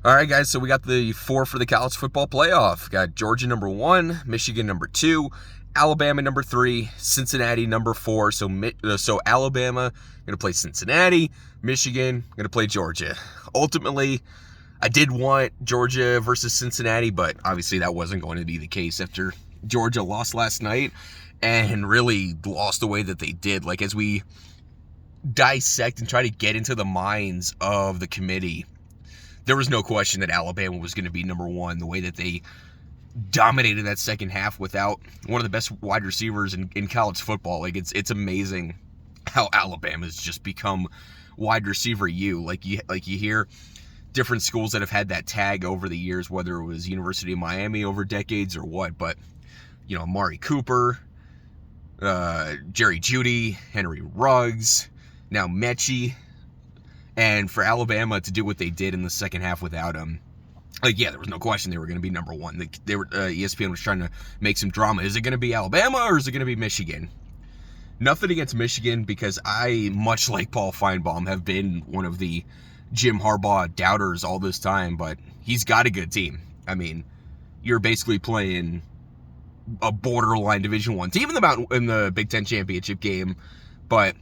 All right, guys, so we got the four for the college football playoff. Got Georgia number 1, Michigan number 2, Alabama number 3, Cincinnati number 4. So Alabama going to play Cincinnati, Michigan going to play Georgia. Ultimately, I did want Georgia versus Cincinnati, but obviously that wasn't going to be the case after Georgia lost last night and really lost the way that they did. Like, as we dissect and try to get into the minds of the committee, there was no question that Alabama was going to be number 1, the way that they dominated that second half without one of the best wide receivers in college football. Like, it's amazing how Alabama's just become wide receiver U. Like you hear different schools that have had that tag over the years, whether it was University of Miami over decades or what, but, you know, Amari Cooper, Jerry Jeudy, Henry Ruggs, now Mechie. And for Alabama to do what they did in the second half without him, like, yeah, there was no question they were going to be number 1. They were ESPN was trying to make some drama. Is it going to be Alabama or is it going to be Michigan? Nothing against Michigan, because I, much like Paul Feinbaum, have been one of the Jim Harbaugh doubters all this time, but he's got a good team. I mean, you're basically playing a borderline Division I team in the Big Ten championship game, but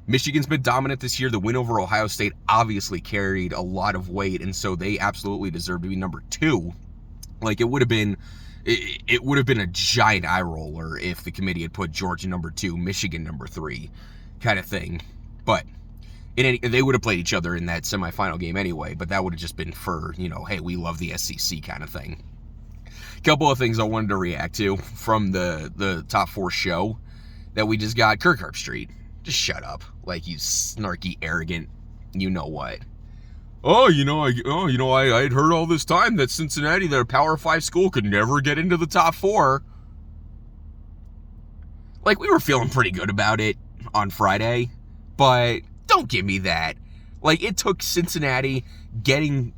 Michigan's been dominant this year. The win over Ohio State obviously carried a lot of weight, and so they absolutely deserve to be number 2. Like, it would have been a giant eye roller if the committee had put Georgia number 2, Michigan number 3, kind of thing. But they would have played each other in that semifinal game anyway. But that would have just been for, you know, hey, we love the SEC kind of thing. Couple of things I wanted to react to from the top 4 show that we just got. Kirk Herbstreit. Just shut up. Like, you snarky, arrogant, you know what. I had heard all this time that Cincinnati, their Power 5 school, could never get into the top 4. Like, we were feeling pretty good about it on Friday, but don't give me that. Like, it took Cincinnati going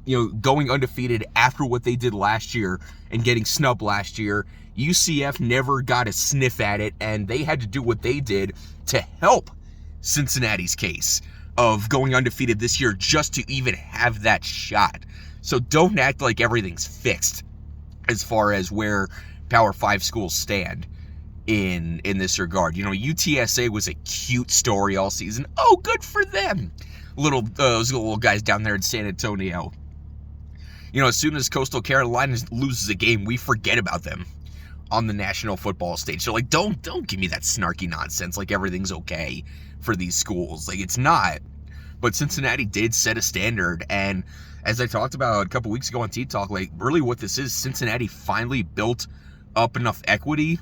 undefeated after what they did last year and getting snubbed last year. UCF never got a sniff at it, and they had to do what they did to help Cincinnati's case of going undefeated this year just to even have that shot. So don't act like everything's fixed as far as where Power 5 schools stand in this regard. You know, UTSA was a cute story all season. Oh, good for them. Those little guys down there in San Antonio. You know, as soon as Coastal Carolina loses a game, we forget about them on the national football stage. So, like, don't give me that snarky nonsense like everything's okay for these schools. Like, it's not. But Cincinnati did set a standard, and as I talked about a couple weeks ago on Tea Talk, like, really what this is, Cincinnati finally built up enough equity.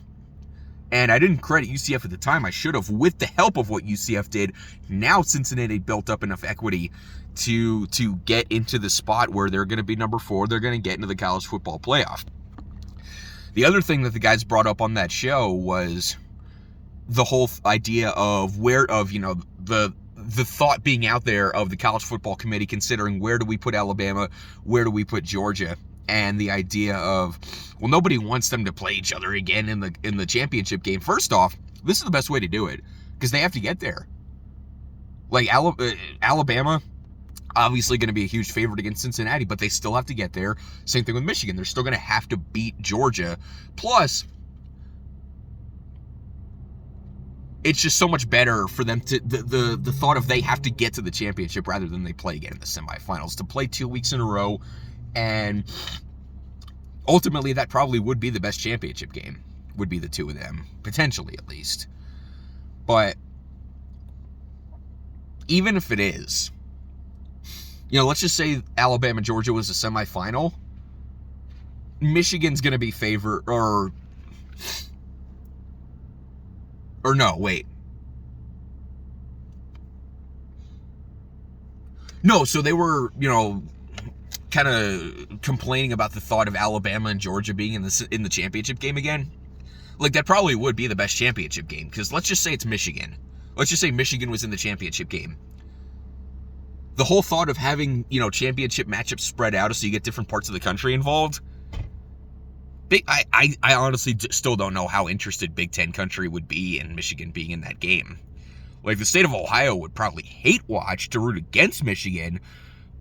And I didn't credit UCF at the time. I should have, with the help of what UCF did. Now Cincinnati built up enough equity to get into the spot where they're going to be number 4. They're going to get into the college football playoff. The other thing that the guys brought up on that show was the whole idea of the thought being out there of the college football committee considering, where do we put Alabama, where do we put Georgia, and the idea of, well, nobody wants them to play each other again in the championship game. First off, this is the best way to do it, because they have to get there. Like, Alabama, obviously going to be a huge favorite against Cincinnati, but they still have to get there. Same thing with Michigan. They're still going to have to beat Georgia. Plus, it's just so much better for them to, the thought of they have to get to the championship rather than they play again in the semifinals. To play 2 weeks in a row, and ultimately that probably would be the best championship game, would be the two of them, potentially at least. But even if it is, you know, let's just say Alabama-Georgia was a semifinal. Michigan's going to be favored, or no, wait. No, so they were, you know, kind of complaining about the thought of Alabama and Georgia being in the championship game again. Like, that probably would be the best championship game, because let's just say it's Michigan. Let's just say Michigan was in the championship game. The whole thought of having, you know, championship matchups spread out so you get different parts of the country involved. I honestly still don't know how interested Big Ten country would be in Michigan being in that game. Like, the state of Ohio would probably hate watch to root against Michigan,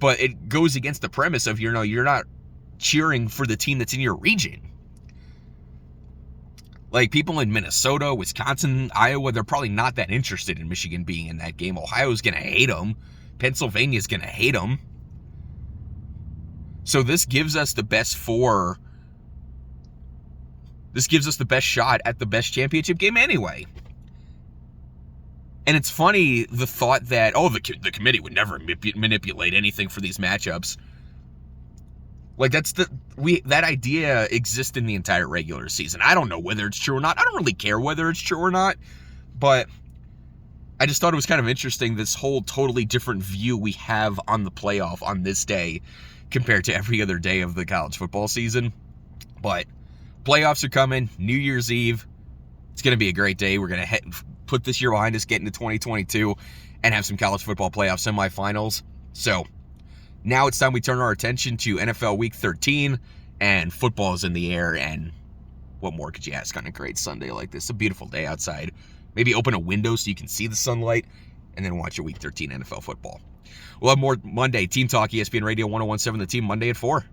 But it goes against the premise of, you're not cheering for the team that's in your region. Like, people in Minnesota, Wisconsin, Iowa, they're probably not that interested in Michigan being in that game. Ohio's going to hate them. Pennsylvania's going to hate them. So this gives us the best four. This gives us the best shot at the best championship game anyway. And it's funny, the thought that, the committee would never manipulate anything for these matchups. Like, that idea exists in the entire regular season. I don't know whether it's true or not. I don't really care whether it's true or not. But I just thought it was kind of interesting, this whole totally different view we have on the playoff on this day compared to every other day of the college football season. But playoffs are coming, New Year's Eve. It's going to be a great day. We're going to put this year behind us, get into 2022, and have some college football playoff semifinals. So now it's time we turn our attention to NFL Week 13, and football is in the air, and what more could you ask on a great Sunday like this? A beautiful day outside. Maybe open a window so you can see the sunlight, and then watch your Week 13 NFL football. We'll have more Monday. Team Talk, ESPN Radio 101.7 The Team, Monday at 4.